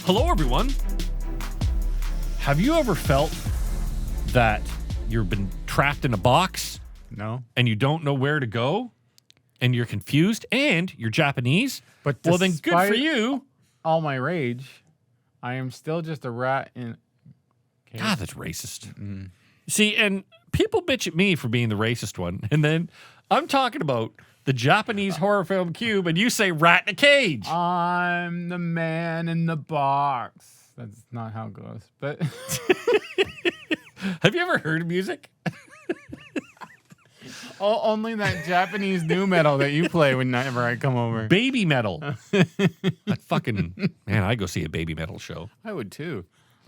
Hello, everyone. Have you ever felt that you've been trapped in a box? No. And you don't know where to go? And you're confused? And you're Japanese? But well, then good for you. All my rage, I am still just a rat in... Okay. God, that's racist. See, and people bitch at me for being the racist one. And then I'm talking about the Japanese horror film Cube, and you say rat in a cage. I'm the man in the box. That's not how it goes. But have you ever heard music? only that Japanese nu metal that you play whenever I come over. Baby metal. That fucking man, I go see a baby metal show. I would too.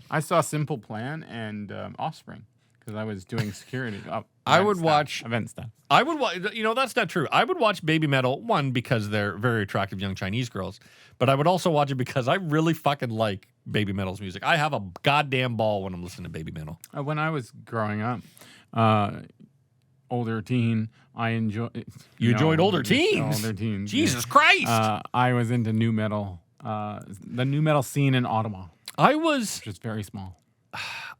I saw Simple Plan and Offspring because I was doing security. I would watch event stuff. I would watch. You know, that's not true. I would watch baby metal, one, because they're very attractive young Chinese girls, but I would also watch it because I really fucking like baby metal's music. I have a goddamn ball when I'm listening to baby metal. When I was growing up, older teen, I enjoyed. You enjoyed older teens? Older teens. Jesus Christ! I was into nu metal, the nu metal scene in Ottawa. I was just very small.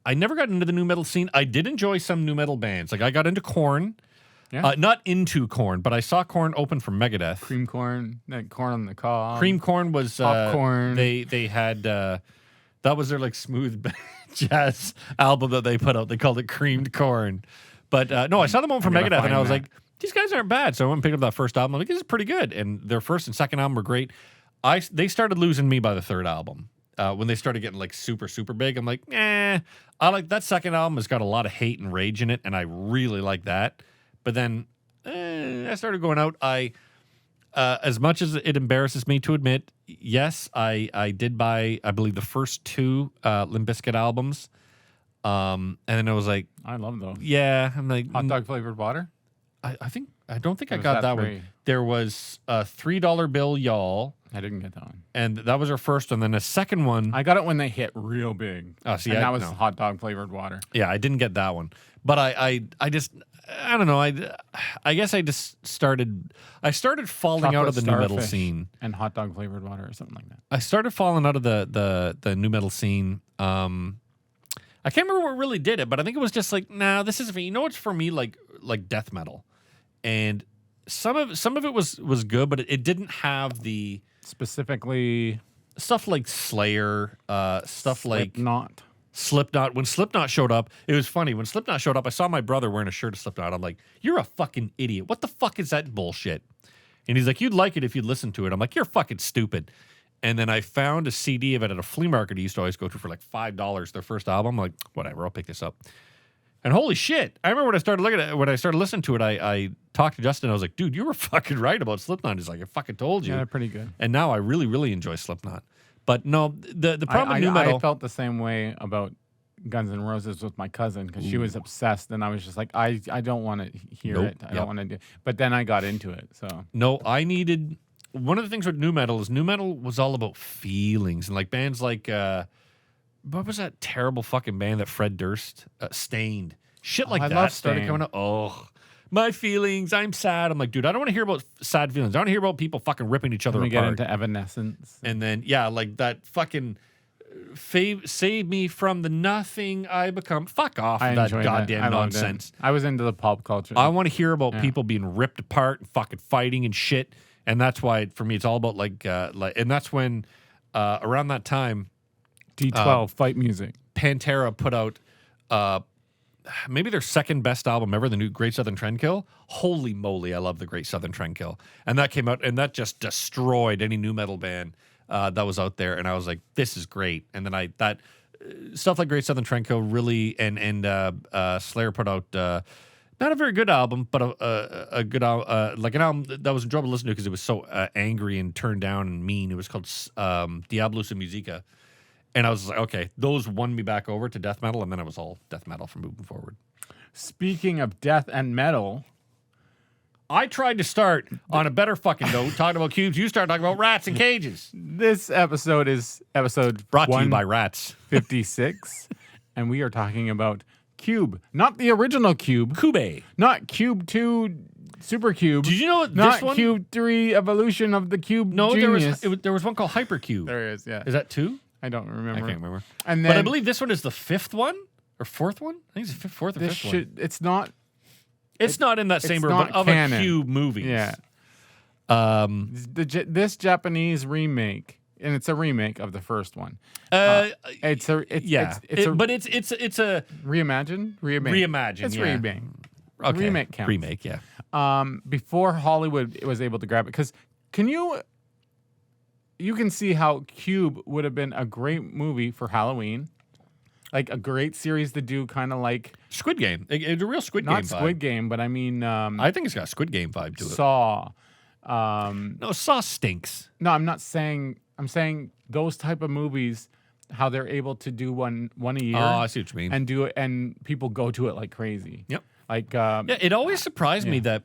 I never got into the nu metal scene. I did enjoy some nu metal bands. Like I got into Korn. Yeah. Not into Korn, but I saw Korn open for Megadeth. Cream Corn, that corn on the cob. Cream Corn was Popcorn. They had that was their like smooth jazz album that they put out. They called it Creamed Corn. But no, I saw them open for Megadeth, and I was like, these guys aren't bad. So I went and picked up that first album. I'm like, this is pretty good. And their first and second album were great. They started losing me by the third album. When they started getting like super, super big, I'm like, I like that second album has got a lot of hate and rage in it, and I really like that. But then I started going out. As much as it embarrasses me to admit, yes, I did buy, I believe, the first two Limp Bizkit albums. And then I was like, I love those. Yeah, I'm like hot dog flavored water. I don't think I got that one. There was a $3 bill, y'all. I didn't get that one. And that was our first one. Then the second one, I got it when they hit real big. Oh, see, and that was hot dog flavored water. Yeah, I didn't get that one. But I don't know. I guess I started falling Chocolate out of the nu metal scene. And hot dog flavored water or something like that. I started falling out of the nu metal scene. I can't remember what really did it, but I think it was just like, nah, this isn't for me. You know what's for me, like death metal. And some of it was good, but it didn't have the specifically stuff like Slayer, stuff like Slipknot. When Slipknot showed up, it was funny. When Slipknot showed up, I saw my brother wearing a shirt of Slipknot. I'm like, you're a fucking idiot. What the fuck is that bullshit? And he's like, you'd like it if you'd listen to it. I'm like, you're fucking stupid. And then I found a CD of it at a flea market I used to always go to for like $5, their first album. I'm like, whatever, I'll pick this up. And holy shit, I remember when I started listening to it, I talked to Justin. I was like, dude, you were fucking right about Slipknot. He's like, I fucking told you. Yeah, they're pretty good. And now I really, really enjoy Slipknot. But no, the problem with nu metal. I felt the same way about Guns N' Roses with my cousin because she was obsessed, and I was just like, I don't want to hear it. I don't want to do. But then I got into it. So no, I needed. One of the things with nu metal is nu metal was all about feelings and like bands like what was that terrible fucking band that Fred Durst Stained shit like that started coming up. Oh, my feelings, I'm sad. I'm like, dude, I don't want to hear about sad feelings. I want to hear about people fucking ripping each other apart. Get into Evanescence, and then like that fucking save me from the nothing I become. Fuck off with that goddamn nonsense. I was into the pop culture. I want to hear about people being ripped apart and fucking fighting and shit. And that's why, for me, it's all about like, and that's when, around that time, D12 fight music. Pantera put out, maybe their second best album ever, the new Great Southern Trendkill. Holy moly, I love the Great Southern Trendkill, and that came out, and that just destroyed any nu metal band that was out there. And I was like, this is great. And then that stuff like Great Southern Trendkill really, and Slayer put out. Not a very good album, but a good like an album that was enjoyable to listen to because it was so angry and turned down and mean. It was called Diabolus and Musica. And I was like, okay, those won me back over to death metal, and then it was all death metal from moving forward. Speaking of death and metal, I tried to start on a better fucking note, talking about cubes. You start talking about rats and cages. This episode is episode brought to you by Rats 56, and we are talking about Cube, not the original Cube. Cube. Not Cube 2 Super Cube. Did you know not this one? Cube 3 Evolution of the Cube No, Genius. there was one called Hypercube. There is, yeah. Is that 2? I don't remember. I can't remember. And then, but I believe this one is the 5th one or 4th one. I think it's the 4th or 5th one. It's not. It's not in that same it's group not of canon. a Cube movies. Yeah. This Japanese remake, and it's a remake of the first one. It's a reimagine. Reimagine. It's yeah. remake. Okay. Remake counts. Remake. Yeah. Before Hollywood was able to grab it, because you can see how Cube would have been a great movie for Halloween, like a great series to do, kind of like Squid Game. It's a real Squid Game vibe. not Squid Game, but I mean, I think it's got a Squid Game vibe to it. Saw. No, Saw stinks. No, I'm not saying. I'm saying those type of movies, how they're able to do one a year. Oh, I see what you mean. And do it, and people go to it like crazy. Yep. Like yeah, it always surprised me that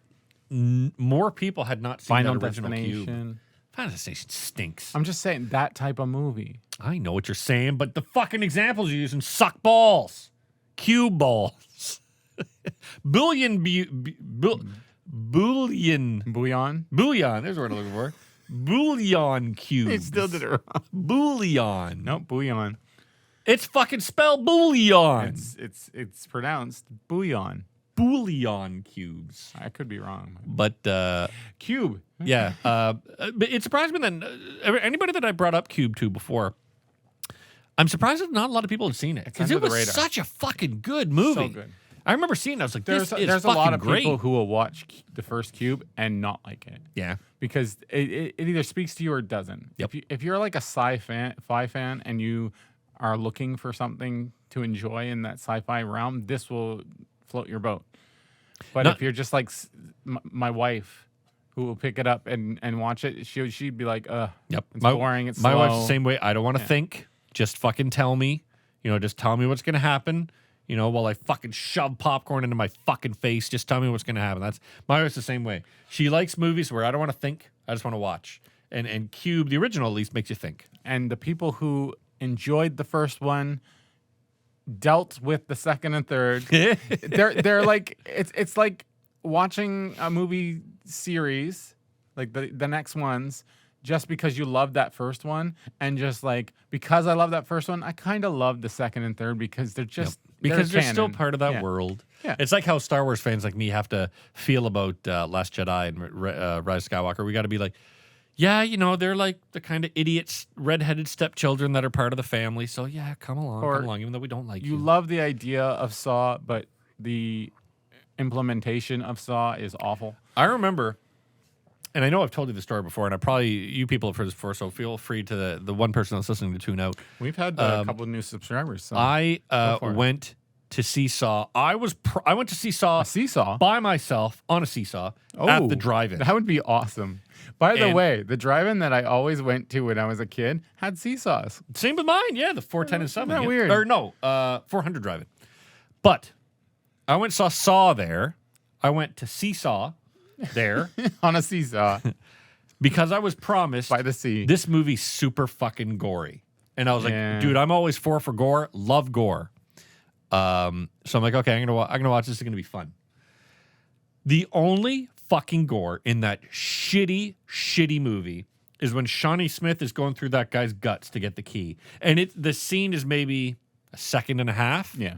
more people had not seen Final that original Destination. Cube. Final Destination stinks. I'm just saying that type of movie. I know what you're saying, but the fucking examples you're using suck balls. Cube balls. Bouillon. Bouillon. Bouillon. There's what I'm looking for. Bouillon cubes. He still did it wrong. Bouillon. No, bouillon. It's fucking spelled bouillon. It's pronounced bouillon. Bouillon cubes. I could be wrong. But Cube. yeah. But it surprised me that anybody that I brought up Cube to before, I'm surprised that not a lot of people had seen it. Because it was such a fucking good movie. So good. I remember seeing it. I was like, there's there's a lot of great. people who will watch the first Cube and not like it. Yeah. Because it either speaks to you or it doesn't. Yep. If you're like a sci-fi fan and you are looking for something to enjoy in that sci-fi realm, this will float your boat. But if you're just like my wife, who will pick it up and watch it, she'd be like, yep. It's boring, it's my slow. wife's the same way. I don't want to think. Just fucking tell me. Just tell me what's going to happen. While I fucking shove popcorn into my fucking face, just tell me what's going to happen. That's my wife's the same way. She likes movies where I don't want to think. I just want to watch. And Cube, the original at least, makes you think. And the people who enjoyed the first one dealt with the second and third. they're like it's like watching a movie series, like the next ones, just because you love that first one, and just like because I love that first one, I kind of love the second and third because they're just because they're still canon. part of that world. Yeah. It's like how Star Wars fans like me have to feel about Last Jedi and Rise of Skywalker. We got to be like, yeah, they're like the kind of idiots, redheaded stepchildren that are part of the family. So yeah, come along, even though we don't like you. You love the idea of Saw, but the implementation of Saw is awful. I remember, and I know I've told you the story before, and you people have heard this before, so feel free to the one person that's listening to tune out. We've had a couple of new subscribers. So I went to see Saw. I went to see Saw a seesaw by myself on a seesaw at the drive-in. That would be awesome. By the way, the drive-in that I always went to when I was a kid had seesaws. Same with mine, yeah, the 410 and 7. Isn't that weird? Or no, 400 drive-in. But I went and saw there. I went to Seesaw there. On a seesaw. Because I was promised by the sea. This movie's super fucking gory. And I was like, dude, I'm always for gore. Love gore. So I'm like, okay, I'm gonna watch this. It's gonna be fun. The only fucking gore in that shitty movie is when Shawnee Smith is going through that guy's guts to get the key. And the scene is maybe a second and a half. Yeah.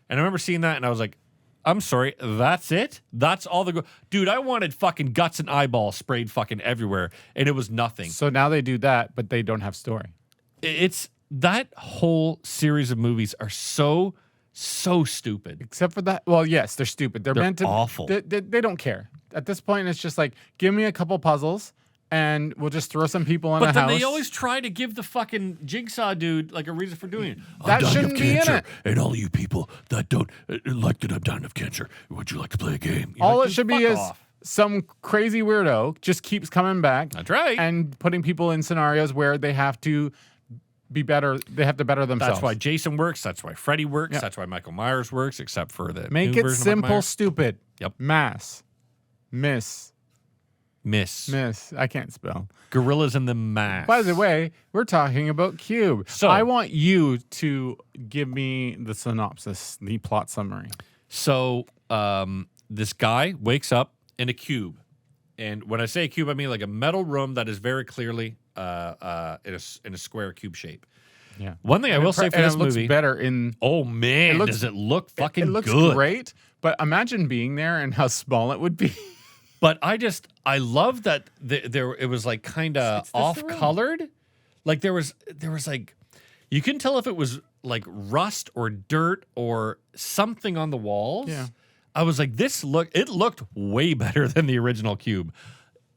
And I remember seeing that and I was like, I'm sorry, that's it? That's all the dude, I wanted fucking guts and eyeballs sprayed fucking everywhere, and it was nothing. So now they do that, but they don't have story. It's that whole series of movies are so stupid. Except for that. Well, yes, they're stupid. They're meant to awful. They don't care. At this point, it's just like, give me a couple puzzles, and we'll just throw some people in a house. But then they always try to give the fucking Jigsaw dude like a reason for doing it. That shouldn't be in it. And all you people that don't like that I'm dying of cancer, would you like to play a game? All it should be is some crazy weirdo just keeps coming back. That's right. And putting people in scenarios where they have to be better. They have to better themselves. That's why Jason works. That's why Freddy works. Yep. That's why Michael Myers works, except for the make new it version of simple, Myers. stupid. Yep. Mass. Miss. I can't spell. Gorillas in the Mass. By the way, we're talking about Cube. So I want you to give me the synopsis, the plot summary. So this guy wakes up in a cube. And when I say a cube, I mean like a metal room that is very clearly in a square cube shape. Yeah. One thing I will say for this it looks movie, better in. oh man, does it look fucking It looks good? great, but imagine being there and how small it would be. But I love that there it was like kind of It's this off room. colored. Like there was like, you couldn't tell if it was like rust or dirt or something on the walls. Yeah. I was like, it looked way better than the original Cube.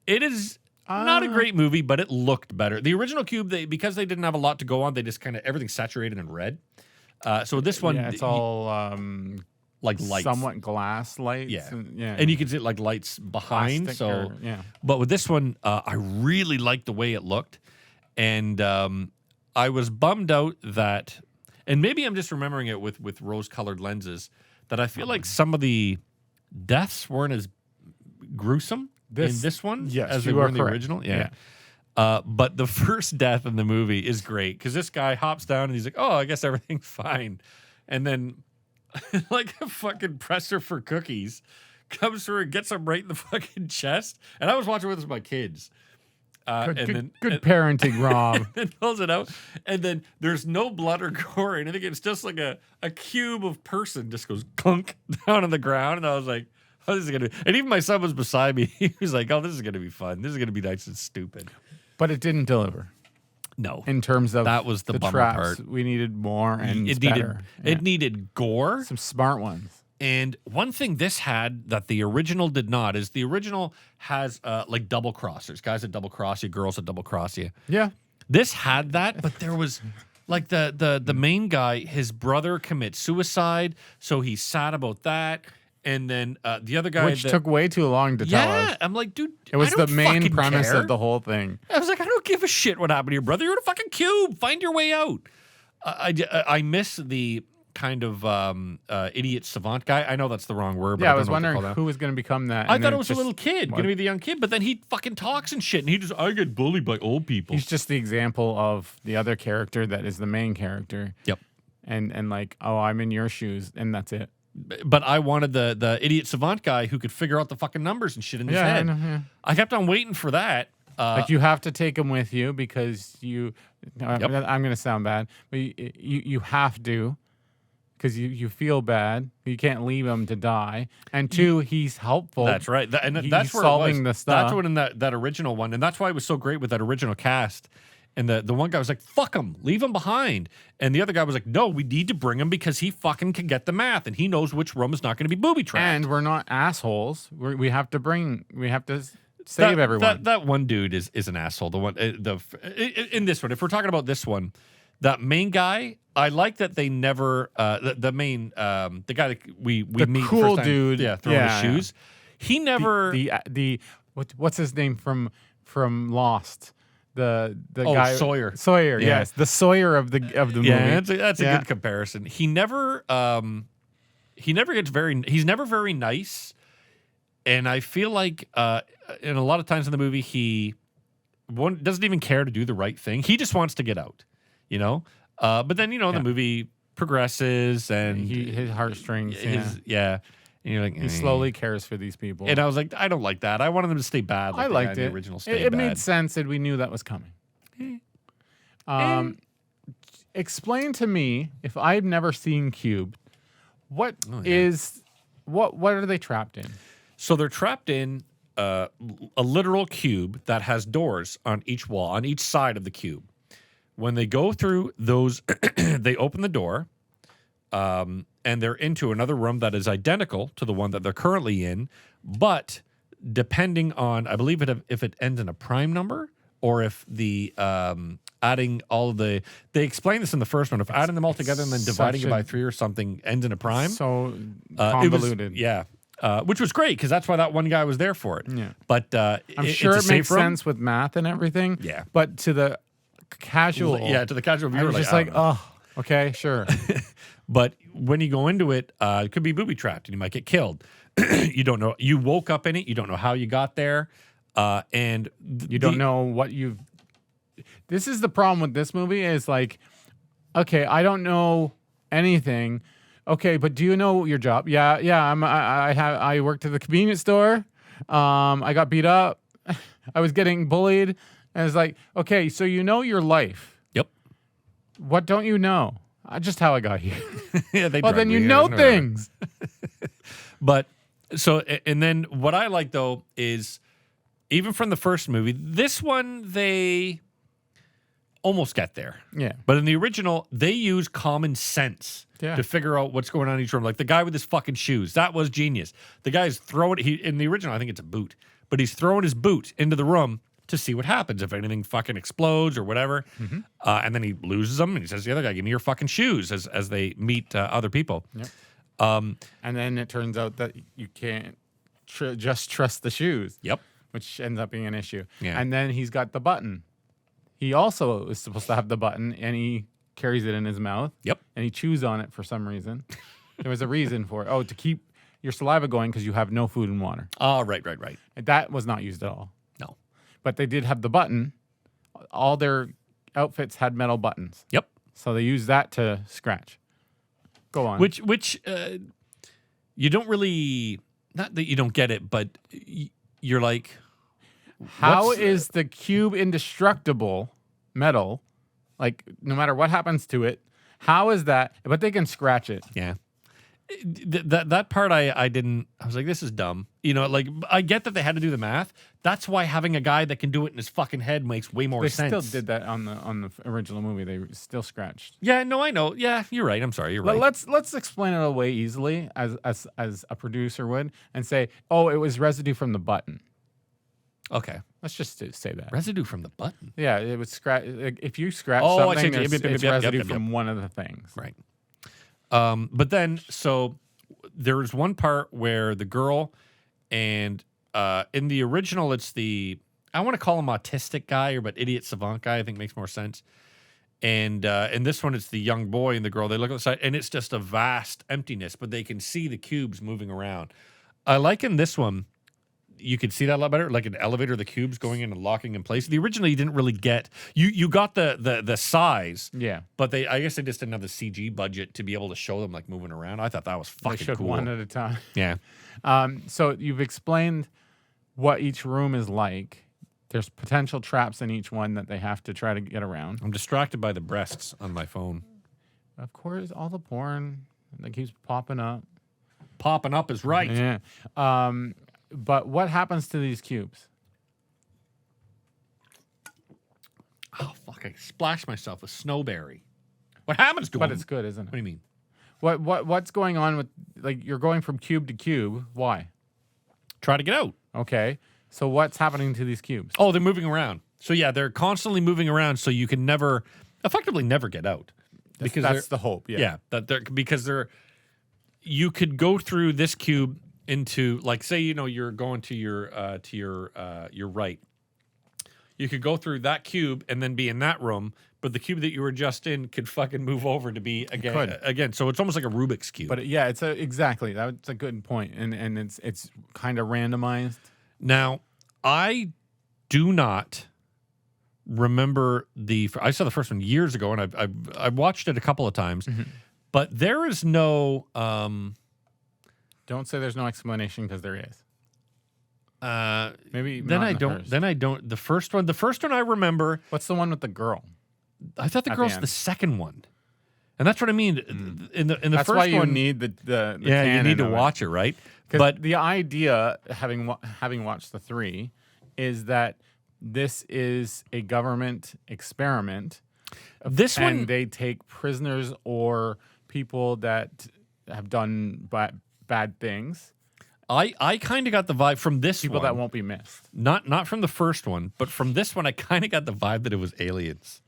It is not a great movie, but it looked better. The original Cube, because they didn't have a lot to go on, they just kind of everything's saturated in red. So this one, Yeah, it's all like lights, somewhat glass lights. yeah, Yeah. and you can see like lights behind. Plastic So or- yeah. but with this one, I really liked the way it looked, and I was bummed out that, and maybe I'm just remembering it with rose-colored lenses, that I feel like some of the deaths weren't as gruesome in this one yes, as they you were are in the correct. original. Yeah. But the first death in the movie is great because this guy hops down and he's like, "Oh, I guess everything's fine," and then like a fucking presser for cookies comes through and gets him right in the fucking chest. And I was watching with my kids. Good parenting, Rob. And then pulls it out, and then there's no blood or gore or anything. It's just like a cube of person just goes clunk down on the ground. And I was like, "Oh, this is gonna be," and even my son was beside me. He was like, "Oh, this is gonna be fun. This is gonna be nice and stupid." But it didn't deliver No. in terms of That was the bummer traps. part. We needed more and It better. needed gore. Some smart ones. And one thing this had that the original did not is the original has like double crossers, guys that double cross you, girls that double cross you. Yeah. This had that, but there was like the main guy, his brother commits suicide, so he's sad about that. And then the other guy, Which took way too long to tell us. yeah, I'm like, dude, It was I the don't main fucking premise care. of the whole thing. I was like, I don't give a shit what happened to your brother. You're in a fucking cube. Find your way out. I miss the kind of idiot savant guy. I know that's the wrong word. But Yeah, I don't was know what to wondering call that. who was going to become that. I and thought then it was a just- little kid, going to be the young kid, but then he fucking talks and shit, and I get bullied by old people. He's just the example of the other character that is the main character. Yep. And like, oh, I'm in your shoes, and that's it. But I wanted the idiot savant guy who could figure out the fucking numbers and shit in his Yeah, I head. know, yeah. I kept on waiting for that. Like you have to take him with you because you. Yep. I'm going to sound bad, but you have to because you feel bad. You can't leave him to die. And two, he's helpful. That's right. And He's that's where solving it was. the stuff. That's what in that original one, and that's why it was so great with that original cast. And the one guy was like, "Fuck him, leave him behind." And the other guy was like, "No, we need to bring him because he fucking can get the math and he knows which room is not going to be booby trapped." And we're not assholes. We have to save everyone. That one dude is an asshole. The one in this one, if we're talking about this one, that main guy, I like that they never the main the guy that we the meet cool the first time, dude, yeah, throwing his shoes. He never the what's his name from Lost. The guy Sawyer. Sawyer, Yeah. yes, the Sawyer of the movie. Yeah, that's a good comparison. He never gets he's never very nice, and I feel like and a lot of times in the movie he doesn't even care to do the right thing. He just wants to get out, you know. But then the movie progresses and His heartstrings. And you're like, He slowly cares for these people. And I was like, I don't like that. I wanted them to stay bad. Like I liked the it. original stayed It bad. made sense, and we knew that was coming. Explain to me, if I've never seen Cube, what are they trapped in? So they're trapped in a literal cube that has doors on each wall, on each side of the cube. When they go through those, they open the door, and they're into another room that is identical to the one that they're currently in, but depending on, I believe if it ends in a prime number or if the adding all of they explain this in the first one. If adding them all together and then dividing it by 3 or something ends in a prime. So It convoluted. was, which was great because that's why that one guy was there for it. Yeah. But I'm sure it's it a makes safe room. sense with math and everything. Yeah. But to the casual, To the casual I viewer, was just I like, don't know. oh, okay, sure. But when you go into it, it could be booby trapped and you might get killed. You don't know. You woke up in it. You don't know how you got there. And You don't know what you've. This is the problem with this movie is like, okay, I don't know anything. Okay, but do you know your job? Yeah. I worked at the convenience store. I got beat up. I was getting bullied, and it's like, okay, so you know your life. Yep. What don't you know? Just how I got here. Yeah, they Well, drugged then me you here, know whatever. things. But so, and then what I like though is even from the first movie, this one they almost get there. Yeah. But in the original, they use common sense Yeah. to figure out what's going on in each room. Like the guy with his fucking shoes, that was genius. The guy's throwing in the original, I think it's a boot, but he's throwing his boot into the room to see what happens if anything fucking explodes or whatever. And then he loses them and he says to the other guy, "Give me your fucking shoes," as they meet other people. Yep. And then it turns out that you can't just trust the shoes. Yep. Which ends up being an issue. Yeah. And then he's got the button. He also is supposed to have the button, and he carries it in his mouth. Yep. And he chews on it for some reason. There was a reason for it. Oh, to keep your saliva going because you have no food and water. Oh, right. And that was not used at all. No. But they did have the button. All their outfits had metal buttons. Yep. So they used that to scratch. Go on. Which you don't really, not that you don't get it, but you're like, How what's- is the cube indestructible metal? Like, no matter what happens to it, how is that? But they can scratch it. yeah. That part I didn't. I was like, this is dumb. You know, like I get that they had to do the math. That's why having a guy that can do it in his fucking head makes way more They sense. still did that on the original movie. They still scratched. Yeah, no, I know. Yeah, you're right. I'm sorry. You're right. Let's explain it away easily as a producer would and say, oh, it was residue from the button. Okay. Let's just say that. Residue from the button. Yeah, it was scratch. If you scratch Oh, I see. something, Yep, yep, it's yep, residue yep. from one of the things. Right. But then, so there's one part where the girl and in the original, it's I want to call him autistic guy, but idiot savant guy, I think makes more sense. And in this one, it's the young boy and the girl. They look outside, and it's just a vast emptiness, but they can see the cubes moving around. I like in this one, you could see that a lot better, like an elevator, the cubes going in and locking in place. The original, you didn't really get. You got the size, Yeah. but I guess they just didn't have the CG budget to be able to show them like moving around. I thought that was They fucking showed cool. one at a time. Yeah. So you've explained what each room is like. There's potential traps in each one that they have to try to get around. I'm distracted by the breasts on my phone. Of course, all the porn that keeps popping up. Popping up is right. Yeah. But what happens to these cubes? Oh fuck! I splashed myself with snowberry. What happens to But them? it's good, isn't What do it? you mean? What's going on with, like, you're going from cube to cube? Why? Try to get out. Okay. So what's happening to these cubes? Oh, they're moving around. So yeah, they're constantly moving around, so you can effectively never get out. Because That's the hope. Yeah. you could go through this cube into, like, say, you're going to your right. You could go through that cube and then be in that room, but the cube that you were just in could fucking move over to be again. So it's almost like a Rubik's cube. But yeah, exactly. That's a good point. And it's kind of randomized. Now, I do not remember I saw the first one years ago, and I watched it a couple of times, but there is no. Don't say there's no explanation, because there is. Maybe Then not I in the don't. first. Then I don't. The first one I remember. What's the one with the girl? I thought the At the girl's end. the second one, and that's what I mean. In the That's first why you one, need the yeah, you canon need to of it. watch it, right? But the idea, having watched the three, is that this is a government experiment. This and one, they take prisoners or people that have done bad things, I kind of got the vibe from this people one. that won't be missed. Not from the first one, but from this one, I kind of got the vibe that it was aliens.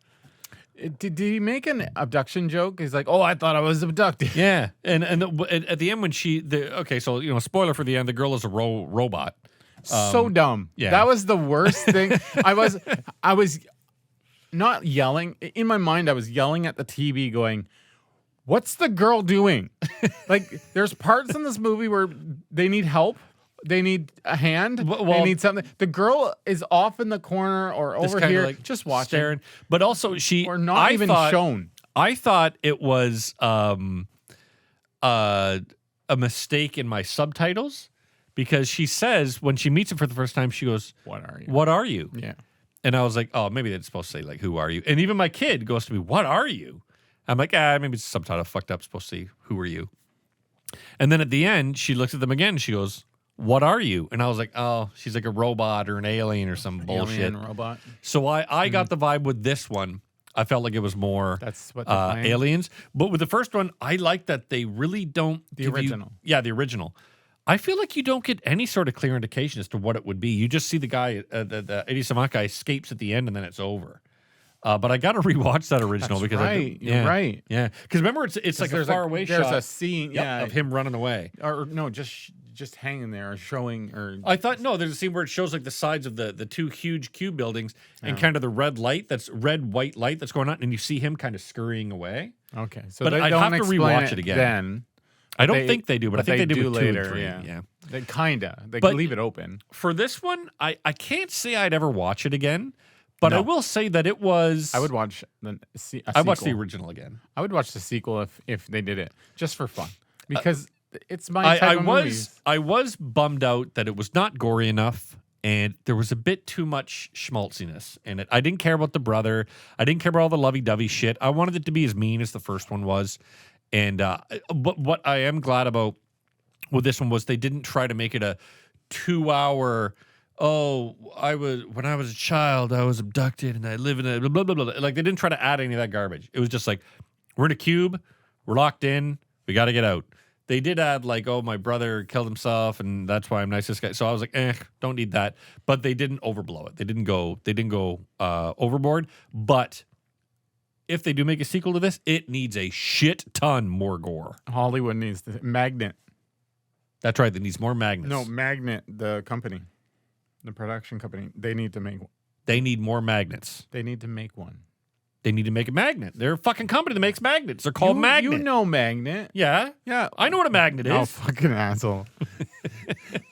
Did he make an abduction joke? He's like, "Oh, I thought I was abducted." Yeah, and at the end when so spoiler for the end, the girl is a robot. So dumb. yeah. That was the worst thing. I was not yelling. In my mind, I was yelling at the TV going, "What's the girl doing?" Like, there's parts in this movie where they need help. They need a hand. Well, they need something. The girl is off in the corner or Just over kinda here, like just watching. staring. But also Or not I even thought, shown. I thought it was a mistake in my subtitles, because she says when she meets him for the first time, she goes, What are you? "What are you?" Yeah. And I was like, oh, maybe they're supposed to say, like, who are you? And even my kid goes to me, what are you? I'm like, maybe it's some kind of fucked up, supposed to say, who are you? And then at the end, she looks at them again and she goes, what are you? And I was like, oh, she's like a robot or an alien or some bullshit. Alien robot. So I got the vibe with this one. I felt like it was more That's what they're playing. aliens. But with the first one, I like that they really don't. The original. The original. I feel like you don't get any sort of clear indication as to what it would be. You just see the guy, the Eddie Samak guy escapes at the end and then it's over. But I got to rewatch that original That's because right. You're right. Yeah, because remember it's like a far away shot. There's a scene, of him running away. or no, just hanging there, or showing, or I thought no, there's a scene where it shows like the sides of the two huge cube buildings and kind of the red white light that's going on, and you see him kind of scurrying away. okay. So But they I'd don't have to explain rewatch it again. Then I don't think they do, but I think they do with 2 and 3. Yeah, they kinda But- leave it open. For this one, I can't say I'd ever watch it again, but I No. will say that it was. I would watch I watched the original again. I would watch the sequel if they did it just for fun, because it's my type of movies. I was bummed out that it was not gory enough, and there was a bit too much schmaltziness in it. I didn't care about the brother. I didn't care about all the lovey-dovey shit. I wanted it to be as mean as the first one was. And but what I am glad about with this one was they didn't try to make it a 2-hour. Oh, when I was a child, I was abducted and I live in a blah, blah, blah, blah. Like they didn't try to add any of that garbage. It was just like, we're in a cube, we're locked in, we got to get out. They did add like, oh, my brother killed himself and that's why I'm nicest guy. So I was like, don't need that. But they didn't overblow it. They didn't go overboard. But if they do make a sequel to this, it needs a shit ton more gore. Hollywood needs the Magnet. That's right. It needs more magnets. No, Magnet, the company, the production company. They need to make. They need more magnets. They need to make one. They need to make a magnet. They're a fucking company that makes magnets. They're called Magnet. You know Magnet. Yeah. Yeah. I know what a magnet Oh, is. fucking asshole.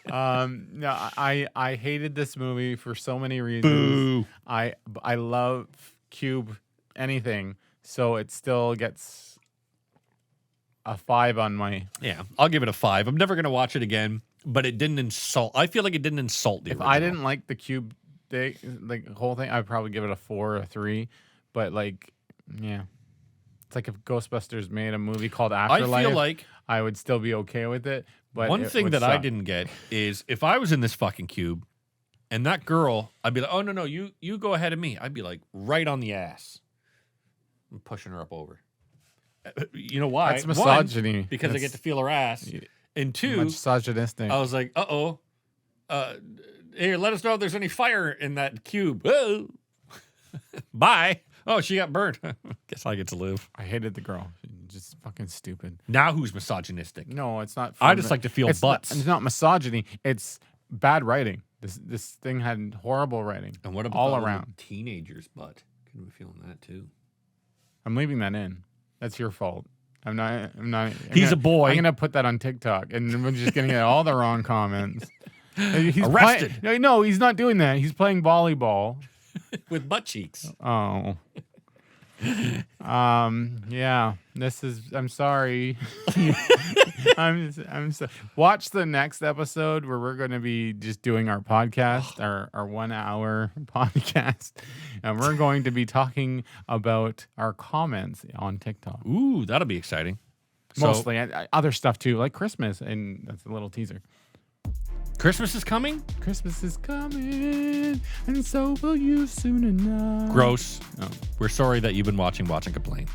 No, I hated this movie for so many reasons. Boo. I love Cube anything, so it still gets a 5 on my. Yeah, I'll give it a 5. I'm never going to watch it again, but it didn't insult. I feel like it didn't insult the If original. I didn't like the Cube thing, like the whole thing, I'd probably give it a 4 or a 3. But like, yeah, it's like if Ghostbusters made a movie called Afterlife. I feel like I would still be okay with it. But one it thing would that I suck. didn't get is if I was in this fucking cube and that girl, I'd be like, oh, no, you go ahead of me. I'd be like right on the ass. I'm pushing her up over. You know why? That's misogyny. One, because I get to feel her ass. And 2, misogynistic. I was like, uh-oh. Here, let us know if there's any fire in that cube. Whoa. Bye. Oh, she got burnt. Guess I get to live. I hated the girl. Just fucking stupid. Now who's misogynistic? No, it's not. I just like to feel it's butts. It's not misogyny. It's bad writing. This thing had horrible writing. And what about all the little around? teenager's butt? Can we feeling that too? I'm leaving that in. That's your fault. I'm not. He's a boy. I'm gonna put that on TikTok, and we're just gonna get all the wrong comments. He's Arrested. No, he's not doing that. He's playing volleyball. With butt cheeks. Oh. Yeah. I'm sorry. I'm so, watch the next episode where we're going to be just doing our podcast, our 1 hour podcast, and we're going to be talking about our comments on TikTok. Ooh, that'll be exciting. So, Mostly other stuff too, like Christmas, and that's a little teaser. Christmas is coming? Christmas is coming, and so will you soon enough. Gross. Oh. We're sorry that you've been watching Watch and Complain.